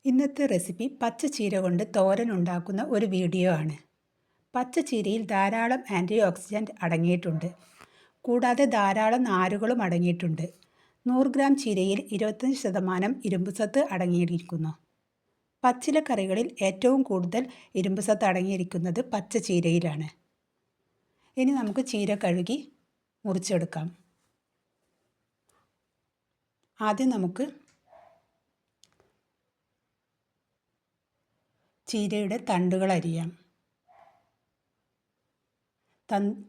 ഇന്നത്തെ റെസിപ്പി പച്ചച്ചീര കൊണ്ട് തോരൻ ഉണ്ടാക്കുന്ന ഒരു വീഡിയോ ആണ്. പച്ചച്ചീരയിൽ ധാരാളം ആൻറ്റി ഓക്സിഡൻറ്റ് അടങ്ങിയിട്ടുണ്ട്. കൂടാതെ ധാരാളം നാരുകളും അടങ്ങിയിട്ടുണ്ട്. 100 ഗ്രാം ചീരയിൽ 25% ഇരുമ്പുസത്ത് അടങ്ങിയിരിക്കുന്നു. പച്ചിലക്കറികളിൽ ഏറ്റവും കൂടുതൽ ഇരുമ്പുസത്ത് അടങ്ങിയിരിക്കുന്നത് പച്ചച്ചീരയിലാണ്. ഇനി നമുക്ക് ചീര കഴുകി മുറിച്ചെടുക്കാം. ആദ്യം നമുക്ക് ചീരയുടെ തണ്ടുകൾ അരിയാം.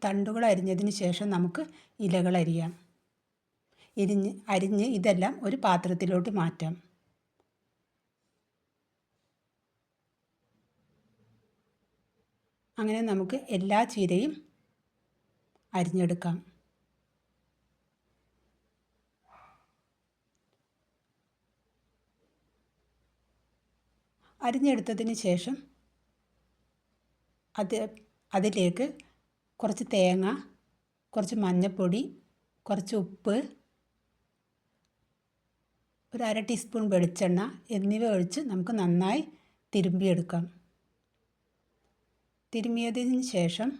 തണ്ടുകൾ അരിഞ്ഞതിന് ശേഷം നമുക്ക് ഇലകൾ അരിയാം. അരിഞ്ഞ് ഇതെല്ലാം ഒരു പാത്രത്തിലോട്ട് മാറ്റാം. അങ്ങനെ നമുക്ക് എല്ലാ ചീരയും അരിഞ്ഞെടുക്കാം. അരിഞ്ഞെടുത്തതിന് ശേഷം അതിലേക്ക് കുറച്ച് തേങ്ങ, കുറച്ച് മഞ്ഞൾപ്പൊടി, കുറച്ച് ഉപ്പ്, ഒരു 1/2 ടീസ്പൂൺ വെളിച്ചെണ്ണ എന്നിവ ഒഴിച്ച് നമുക്ക് നന്നായി തിരുമ്മിയെടുക്കാം. തിരുമ്മിയതിന് ശേഷം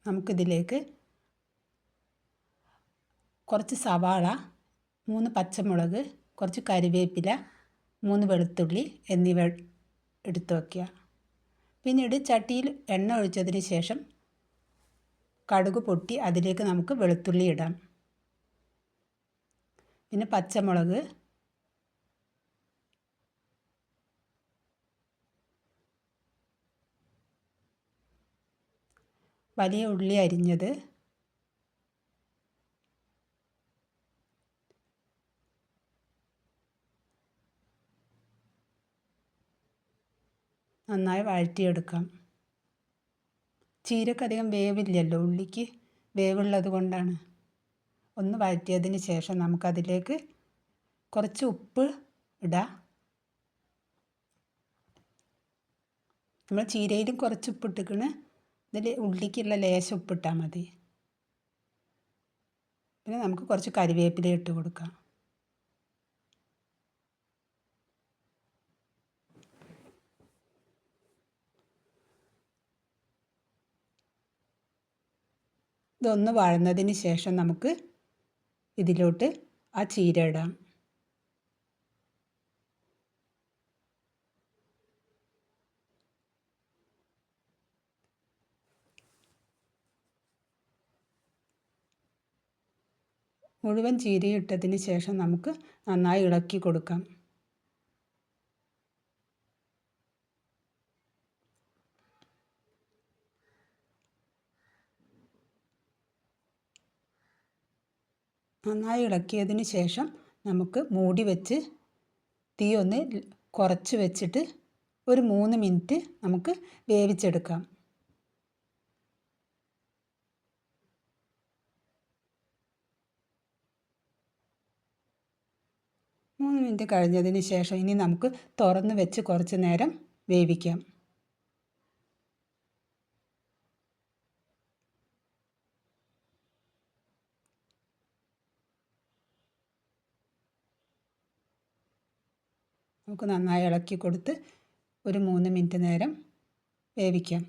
നമുക്കിതിലേക്ക് കുറച്ച് സവാള, 3 പച്ചമുളക്, കുറച്ച് കറിവേപ്പില, 3 വെളുത്തുള്ളി എന്നിവ എടുത്ത് വയ്ക്കുക. പിന്നീട് ചട്ടിയിൽ എണ്ണ ഒഴിച്ചതിന് ശേഷം കടുക് പൊട്ടി അതിലേക്ക് നമുക്ക് വെളുത്തുള്ളി ഇടാം. പിന്നെ പച്ചമുളക്, വലിയ ഉള്ളി അരിഞ്ഞത്, നന്നായി വഴറ്റിയെടുക്കാം. ചീരക്കധികം വേവില്ലല്ലോ, ഉള്ളിക്ക് വേവുള്ളത് കൊണ്ടാണ്. ഒന്ന് വഴറ്റിയതിന് ശേഷം നമുക്കതിലേക്ക് കുറച്ച് ഉപ്പ് ഇടാം. നമ്മൾ ചീരയിലും കുറച്ച് ഉപ്പിട്ടിക്കണ്, ഇതിൽ ഉള്ളിക്കുള്ള ലേശം ഉപ്പിട്ടാൽ മതി. പിന്നെ നമുക്ക് കുറച്ച് കറിവേപ്പില ഇട്ട് കൊടുക്കാം. ഇതൊന്ന് വഴന്നതിന് ശേഷം നമുക്ക് ഇതിലോട്ട് ആ ചീര ഇടാം. മുഴുവൻ ചീരയും ഇട്ടതിന് ശേഷം നമുക്ക് നന്നായി ഇളക്കി കൊടുക്കാം. നന്നായി ഇളക്കിയതിന് ശേഷം നമുക്ക് മൂടി വെച്ച് തീ ഒന്ന് കുറച്ച് വെച്ചിട്ട് ഒരു 3 മിനിറ്റ് നമുക്ക് വേവിച്ചെടുക്കാം. 3 മിനിറ്റ് കഴിഞ്ഞതിന് ശേഷം ഇനി നമുക്ക് തുറന്ന് വെച്ച് കുറച്ച് നേരം വേവിക്കാം. നമുക്ക് നന്നായി ഇളക്കി കൊടുത്ത് ഒരു 3 മിനിറ്റ് നേരം വേവിക്കാം.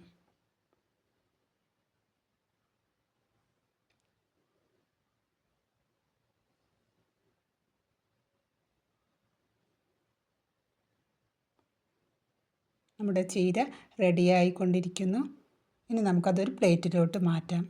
നമ്മുടെ ചീര റെഡിയായിക്കൊണ്ടിരിക്കുന്നു. ഇനി നമുക്കതൊരു പ്ലേറ്റിലോട്ട് മാറ്റാം.